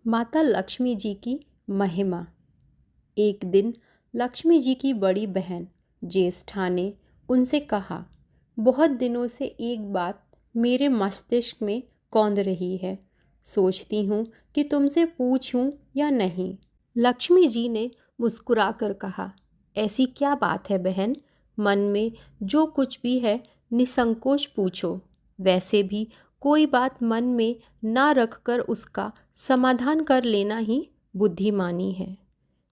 माता लक्ष्मी जी की महिमा। एक दिन लक्ष्मी जी की बड़ी बहन ज्येष्ठा ने उनसे कहा, बहुत दिनों से एक बात मेरे मस्तिष्क में कौंध रही है। सोचती हूँ कि तुमसे पूछूं या नहीं। लक्ष्मी जी ने मुस्कुराकर कहा, ऐसी क्या बात है बहन? मन में जो कुछ भी है निसंकोच पूछो। वैसे भी कोई बात मन में ना रखकर उसका समाधान कर लेना ही बुद्धिमानी है।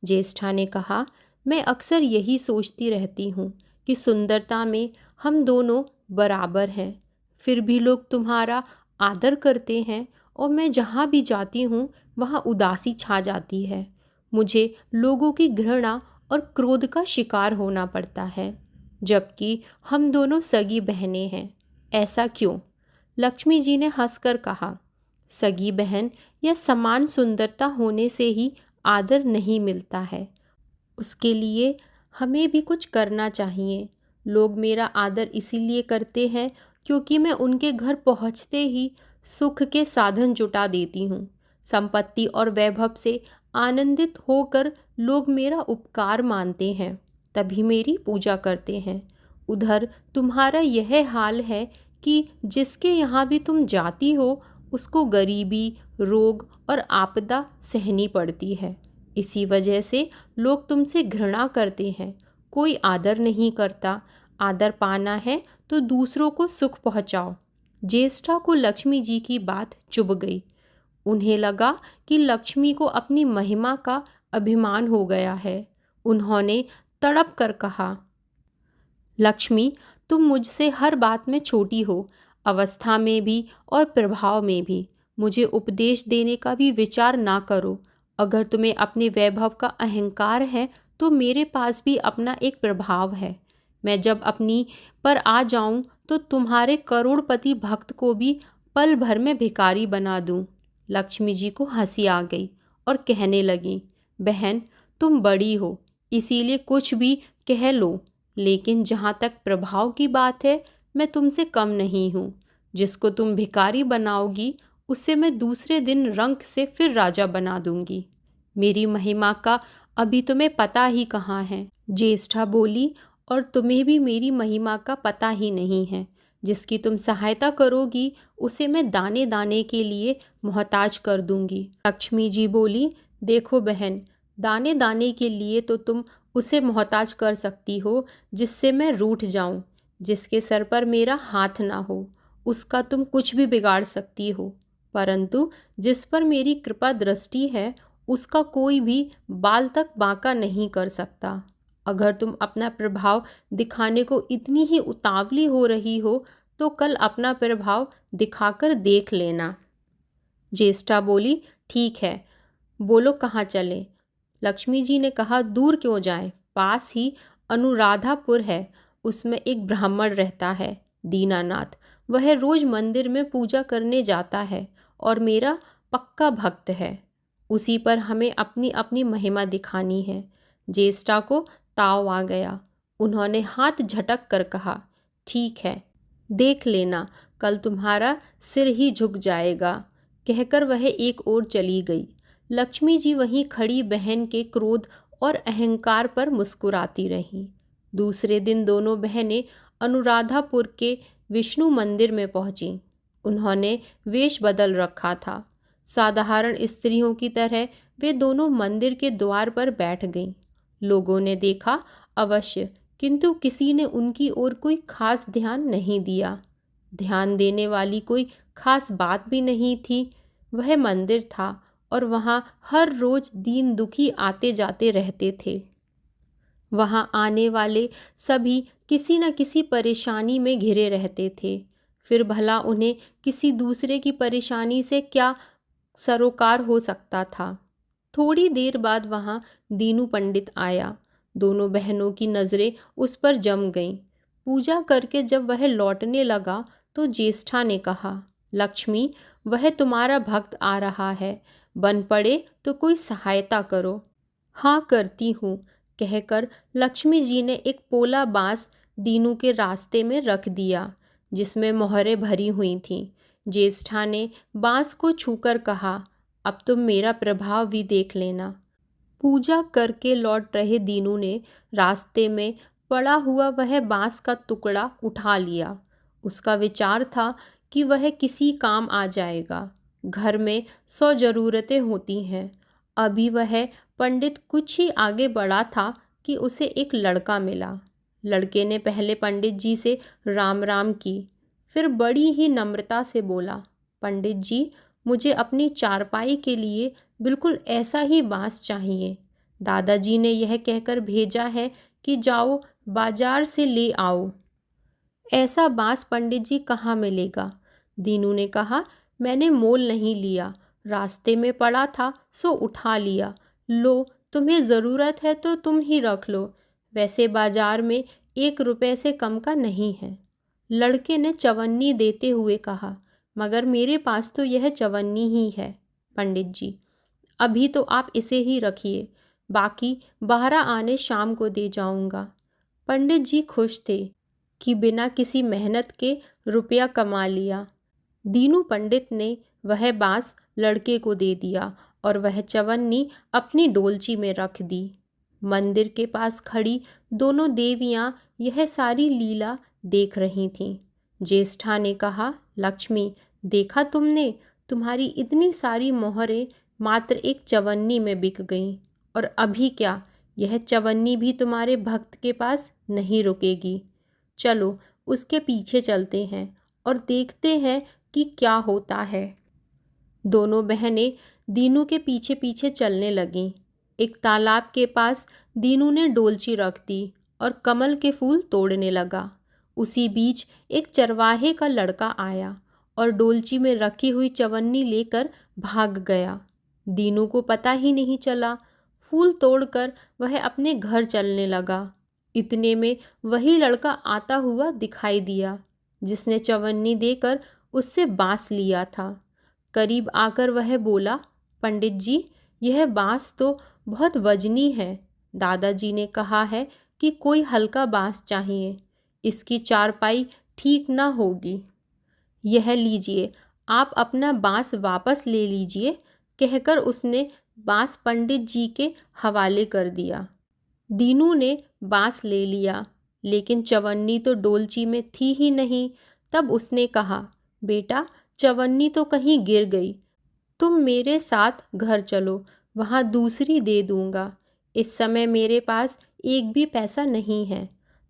ज्येष्ठा ने कहा, मैं अक्सर यही सोचती रहती हूँ कि सुंदरता में हम दोनों बराबर हैं। फिर भी लोग तुम्हारा आदर करते हैं और मैं जहाँ भी जाती हूँ वहाँ उदासी छा जाती है। मुझे लोगों की घृणा और क्रोध का शिकार होना पड़ता है, जबकि हम दोनों सगी बहनें हैं। ऐसा क्यों? लक्ष्मी जी ने हंसकर कहा, सगी बहन या समान सुंदरता होने से ही आदर नहीं मिलता है। उसके लिए हमें भी कुछ करना चाहिए। लोग मेरा आदर इसीलिए करते हैं क्योंकि मैं उनके घर पहुंचते ही सुख के साधन जुटा देती हूँ। संपत्ति और वैभव से आनंदित होकर लोग मेरा उपकार मानते हैं, तभी मेरी पूजा करते हैं। उधर तुम्हारा यह हाल है कि जिसके यहाँ भी तुम जाती हो उसको गरीबी, रोग और आपदा सहनी पड़ती है। इसी वजह से लोग तुमसे घृणा करते हैं। कोई आदर नहीं करता। आदर पाना है तो दूसरों को सुख पहुंचाओ। ज्येष्ठा को लक्ष्मी जी की बात चुभ गई। उन्हें लगा कि लक्ष्मी को अपनी महिमा का अभिमान हो गया है। उन्होंने तड़प कर कहा, लक्ष्मी, तुम मुझसे हर बात में छोटी हो, अवस्था में भी और प्रभाव में भी। मुझे उपदेश देने का भी विचार ना करो। अगर तुम्हें अपने वैभव का अहंकार है तो मेरे पास भी अपना एक प्रभाव है। मैं जब अपनी पर आ जाऊं तो तुम्हारे करोड़पति भक्त को भी पल भर में भिखारी बना दूं। लक्ष्मी जी को हंसी आ गई और कहने लगी, बहन, तुम बड़ी हो इसीलिए कुछ भी कह लो, लेकिन जहाँ तक प्रभाव की बात है मैं तुमसे कम नहीं हूँ। जिसको तुम भिखारी बनाओगी उसे मैं दूसरे दिन रंक से फिर राजा बना दूंगी। मेरी महिमा का अभी तुम्हें पता ही कहाँ है। ज्येष्ठा बोली, और तुम्हें भी मेरी महिमा का पता ही नहीं है। जिसकी तुम सहायता करोगी उसे मैं दाने दाने के लिए मोहताज कर दूंगी। लक्ष्मी जी बोली, देखो बहन, दाने दाने के लिए तो तुम उसे मोहताज कर सकती हो जिससे मैं रूठ जाऊं, जिसके सर पर मेरा हाथ ना हो, उसका तुम कुछ भी बिगाड़ सकती हो। परंतु जिस पर मेरी कृपा दृष्टि है उसका कोई भी बाल तक बांका नहीं कर सकता। अगर तुम अपना प्रभाव दिखाने को इतनी ही उतावली हो रही हो तो कल अपना प्रभाव दिखाकर देख लेना। ज्येष्ठा बोली, ठीक है, बोलो कहाँ चलें? लक्ष्मी जी ने कहा, दूर क्यों जाएं, पास ही अनुराधापुर है। उसमें एक ब्राह्मण रहता है, दीनानाथ। वह रोज मंदिर में पूजा करने जाता है और मेरा पक्का भक्त है। उसी पर हमें अपनी अपनी महिमा दिखानी है। ज्येष्ठा को ताव आ गया। उन्होंने हाथ झटक कर कहा, ठीक है, देख लेना, कल तुम्हारा सिर ही झुक जाएगा। कहकर वह एक ओर चली गई। लक्ष्मी जी वहीं खड़ी बहन के क्रोध और अहंकार पर मुस्कुराती रहीं। दूसरे दिन दोनों बहनें अनुराधापुर के विष्णु मंदिर में पहुंचीं। उन्होंने वेश बदल रखा था। साधारण स्त्रियों की तरह वे दोनों मंदिर के द्वार पर बैठ गईं। लोगों ने देखा अवश्य, किंतु किसी ने उनकी ओर कोई खास ध्यान नहीं दिया। ध्यान देने वाली कोई खास बात भी नहीं थी। वह मंदिर था और वहाँ हर रोज दीन दुखी आते जाते रहते थे। वहाँ आने वाले सभी किसी न किसी परेशानी में घिरे रहते थे। फिर भला उन्हें किसी दूसरे की परेशानी से क्या सरोकार हो सकता था? थोड़ी देर बाद वहाँ दीनू पंडित आया। दोनों बहनों की नज़रें उस पर जम गईं। पूजा करके जब वह लौटने लगा तो ज्येष्ठा ने कहा, लक्ष्मी, वह तुम्हारा भक्त आ रहा है, बन पड़े तो कोई सहायता करो। हाँ, करती हूँ, कहकर लक्ष्मी जी ने एक पोला बांस दीनू के रास्ते में रख दिया जिसमें मोहरें भरी हुई थीं। ज्येष्ठा ने बांस को छूकर कहा, अब तुम मेरा प्रभाव भी देख लेना। पूजा करके लौट रहे दीनू ने रास्ते में पड़ा हुआ वह बांस का टुकड़ा उठा लिया। उसका विचार था कि वह किसी काम आ जाएगा। घर में 100 ज़रूरतें होती हैं। अभी वह पंडित कुछ ही आगे बढ़ा था कि उसे एक लड़का मिला। लड़के ने पहले पंडित जी से राम राम की, फिर बड़ी ही नम्रता से बोला, पंडित जी, मुझे अपनी चारपाई के लिए बिल्कुल ऐसा ही बांस चाहिए। दादाजी ने यह कहकर भेजा है कि जाओ बाजार से ले आओ। ऐसा बांस पंडित जी कहाँ मिलेगा? दीनू ने कहा, मैंने मोल नहीं लिया, रास्ते में पड़ा था सो उठा लिया। लो, तुम्हें ज़रूरत है तो तुम ही रख लो, वैसे बाजार में 1 रुपए से कम का नहीं है। लड़के ने चवन्नी देते हुए कहा, मगर मेरे पास तो यह चवन्नी ही है पंडित जी। अभी तो आप इसे ही रखिए, बाकी बाहरा आने शाम को दे जाऊंगा। पंडित जी खुश थे कि बिना किसी मेहनत के रुपया कमा लिया। दीनू पंडित ने वह बांस लड़के को दे दिया और वह चवन्नी अपनी डोलची में रख दी। मंदिर के पास खड़ी दोनों देवियां यह सारी लीला देख रही थीं। ज्येष्ठा ने कहा, लक्ष्मी, देखा तुमने, तुम्हारी इतनी सारी मोहरें मात्र एक चवन्नी में बिक गईं। और अभी क्या, यह चवन्नी भी तुम्हारे भक्त के पास नहीं रुकेगी। चलो उसके पीछे चलते हैं और देखते हैं कि क्या होता है। दोनों बहनें दीनू के पीछे पीछे चलने लगीं। एक तालाब के पास दीनू ने डोलची रख दी और कमल के फूल तोड़ने लगा। उसी बीच एक चरवाहे का लड़का आया और डोलची में रखी हुई चवन्नी लेकर भाग गया। दीनू को पता ही नहीं चला। फूल तोड़कर वह अपने घर चलने लगा। इतने में वही लड़का आता हुआ दिखाई दिया जिसने चवन्नी देकर उससे बांस लिया था। करीब आकर वह बोला, पंडित जी, यह बांस तो बहुत वजनी है। दादाजी ने कहा है कि कोई हल्का बांस चाहिए, इसकी चारपाई ठीक ना होगी। यह लीजिए, आप अपना बांस वापस ले लीजिए, कहकर उसने बांस पंडित जी के हवाले कर दिया। दीनू ने बांस ले लिया, लेकिन चवन्नी तो डोलची में थी ही नहीं। तब उसने कहा, बेटा, चवन्नी तो कहीं गिर गई, तुम मेरे साथ घर चलो, वहाँ दूसरी दे दूँगा। इस समय मेरे पास एक भी पैसा नहीं है,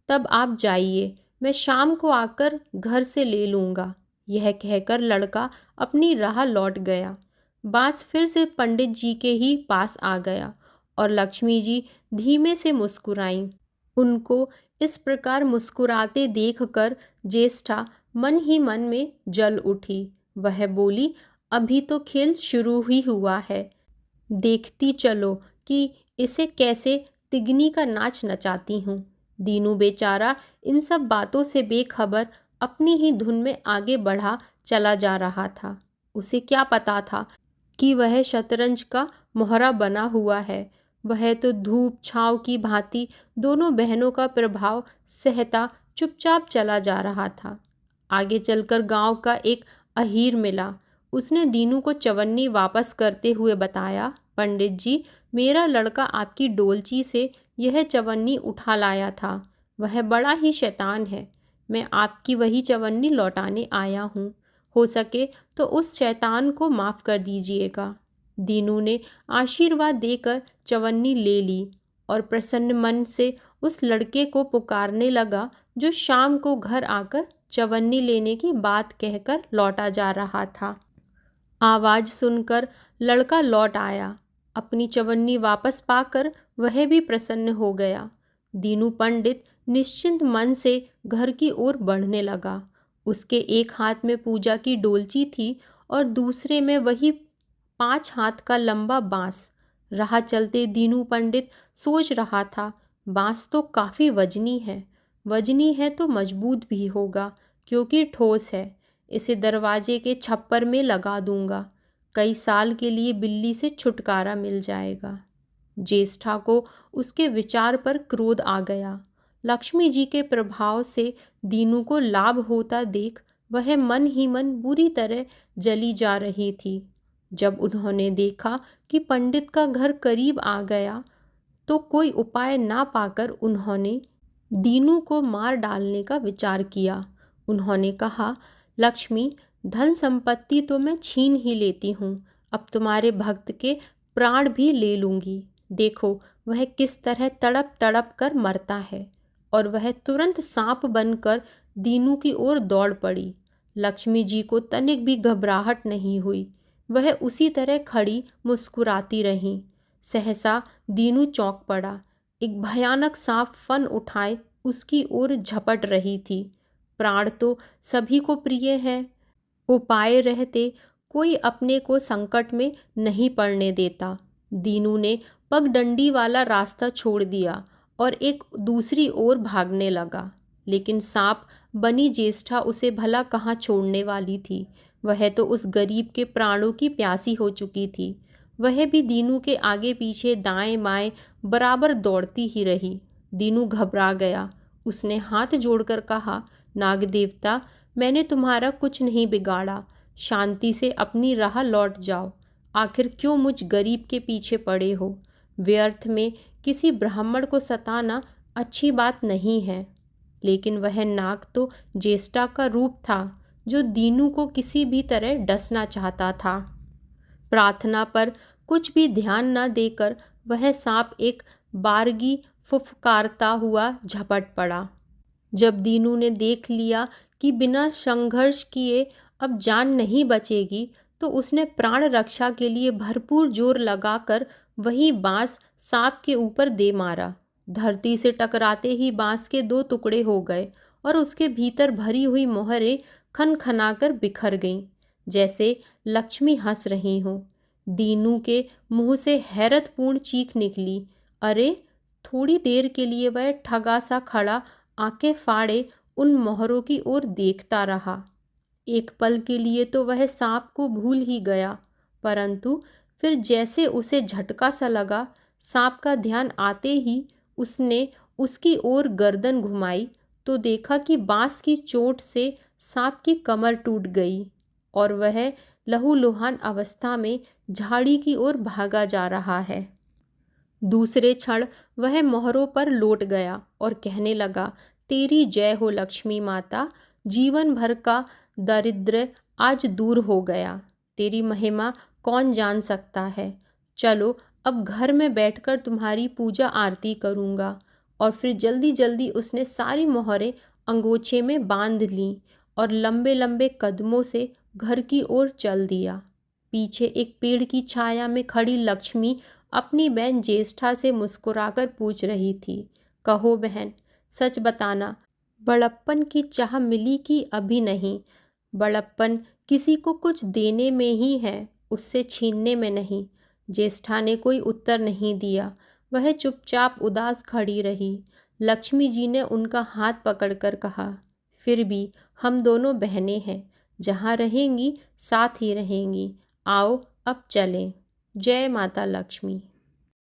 तब आप जाइए, मैं शाम को आकर घर से ले लूँगा। यह कहकर लड़का अपनी राह लौट गया। बांस फिर से पंडित जी के ही पास आ गया और लक्ष्मी जी धीमे से मुस्कुराईं। उनको इस प्रकार मुस्कुराते देखकर ज्येष्ठा मन ही मन में जल उठी। वह बोली, अभी तो खेल शुरू ही हुआ है, देखती चलो कि इसे कैसे तिगनी का नाच नचाती हूँ। दीनू बेचारा इन सब बातों से बेखबर अपनी ही धुन में आगे बढ़ा चला जा रहा था। उसे क्या पता था कि वह शतरंज का मोहरा बना हुआ है। वह तो धूप छाँव की भांति दोनों बहनों का प्रभाव सहता चुपचाप चला जा रहा था। आगे चलकर गांव का एक अहीर मिला। उसने दीनू को चवन्नी वापस करते हुए बताया, पंडित जी, मेरा लड़का आपकी डोलची से यह चवन्नी उठा लाया था। वह बड़ा ही शैतान है। मैं आपकी वही चवन्नी लौटाने आया हूँ। हो सके तो उस शैतान को माफ़ कर दीजिएगा। दीनू ने आशीर्वाद देकर चवन्नी ले ली और प्रसन्न मन से उस लड़के को पुकारने लगा जो शाम को घर आकर चवन्नी लेने की बात कहकर लौटा जा रहा था। आवाज़ सुनकर लड़का लौट आया। अपनी चवन्नी वापस पाकर वह भी प्रसन्न हो गया। दीनू पंडित निश्चिंत मन से घर की ओर बढ़ने लगा। उसके एक हाथ में पूजा की डोलची थी और दूसरे में वही 5 हाथ का लंबा बांस। राह चलते दीनू पंडित सोच रहा था, बांस तो काफ़ी वजनी है। वजनी है तो मजबूत भी होगा क्योंकि ठोस है। इसे दरवाजे के छप्पर में लगा दूंगा। कई साल के लिए बिल्ली से छुटकारा मिल जाएगा। ज्येष्ठा को उसके विचार पर क्रोध आ गया। लक्ष्मी जी के प्रभाव से दीनू को लाभ होता देख वह मन ही मन बुरी तरह जली जा रही थी। जब उन्होंने देखा कि पंडित का घर करीब आ गया तो कोई उपाय ना पाकर उन्होंने दीनू को मार डालने का विचार किया। उन्होंने कहा, लक्ष्मी, धन संपत्ति तो मैं छीन ही लेती हूँ, अब तुम्हारे भक्त के प्राण भी ले लूँगी। देखो वह किस तरह तड़प तड़प कर मरता है। और वह तुरंत सांप बनकर दीनू की ओर दौड़ पड़ी। लक्ष्मी जी को तनिक भी घबराहट नहीं हुई। वह उसी तरह खड़ी मुस्कुराती रहीं। सहसा दीनू चौंक पड़ा। एक भयानक सांप फन उठाए उसकी ओर झपट रही थी। प्राण तो सभी को प्रिय हैं। उपाय रहते कोई अपने को संकट में नहीं पड़ने देता। दीनू ने पगडंडी वाला रास्ता छोड़ दिया और एक दूसरी ओर भागने लगा। लेकिन सांप बनी ज्येष्ठा उसे भला कहाँ छोड़ने वाली थी। वह तो उस गरीब के प्राणों की प्यासी हो चुकी थी। वह भी दीनू के आगे पीछे दाएं बाएं बराबर दौड़ती ही रही। दीनू घबरा गया। उसने हाथ जोड़कर कहा, नाग देवता, मैंने तुम्हारा कुछ नहीं बिगाड़ा। शांति से अपनी राह लौट जाओ। आखिर क्यों मुझ गरीब के पीछे पड़े हो? व्यर्थ में किसी ब्राह्मण को सताना अच्छी बात नहीं है। लेकिन वह नाग तो ज्येष्ठा का रूप था जो दीनू को किसी भी तरह डसना चाहता था। प्रार्थना पर कुछ भी ध्यान न देकर वह सांप एक बारगी फुफकारता हुआ झपट पड़ा। जब दीनू ने देख लिया कि बिना संघर्ष किए अब जान नहीं बचेगी तो उसने प्राण रक्षा के लिए भरपूर जोर लगाकर वही बांस सांप के ऊपर दे मारा। धरती से टकराते ही बांस के दो टुकड़े हो गए और उसके भीतर भरी हुई मोहरें खनखनाकर बिखर गईं, जैसे लक्ष्मी हंस रही हों। दीनू के मुंह से हैरतपूर्ण चीख निकली। अरे! थोड़ी देर के लिए वह ठगा सा खड़ा आंखें फाड़े उन मोहरों की ओर देखता रहा। एक पल के लिए तो वह सांप को भूल ही गया, परंतु फिर जैसे उसे झटका सा लगा, सांप का ध्यान आते ही उसने उसकी ओर गर्दन घुमाई तो देखा कि बांस की चोट से सांप की कमर टूट गई और वह लहूलुहान अवस्था में झाड़ी की ओर भागा जा रहा है। दूसरे क्षण वह मोहरों पर लौट गया और कहने लगा, तेरी जय हो लक्ष्मी माता, जीवन भर का दारिद्र्य आज दूर हो गया। तेरी महिमा कौन जान सकता है। चलो अब घर में बैठकर तुम्हारी पूजा आरती करूँगा। और फिर जल्दी जल्दी उसने सारी मोहरें अंगोछे में बांध लीं और लंबे लंबे कदमों से घर की ओर चल दिया। पीछे एक पेड़ की छाया में खड़ी लक्ष्मी अपनी बहन ज्येष्ठा से मुस्कुराकर पूछ रही थी, कहो बहन, सच बताना, बड़प्पन की चाह मिली कि अभी नहीं? बड़प्पन किसी को कुछ देने में ही है, उससे छीनने में नहीं। ज्येष्ठा ने कोई उत्तर नहीं दिया। वह चुपचाप उदास खड़ी रही। लक्ष्मी जी ने उनका हाथ पकड़कर कहा, फिर भी हम दोनों बहनें हैं, जहाँ रहेंगी साथ ही रहेंगी। आओ अब चलें। जय माता लक्ष्मी।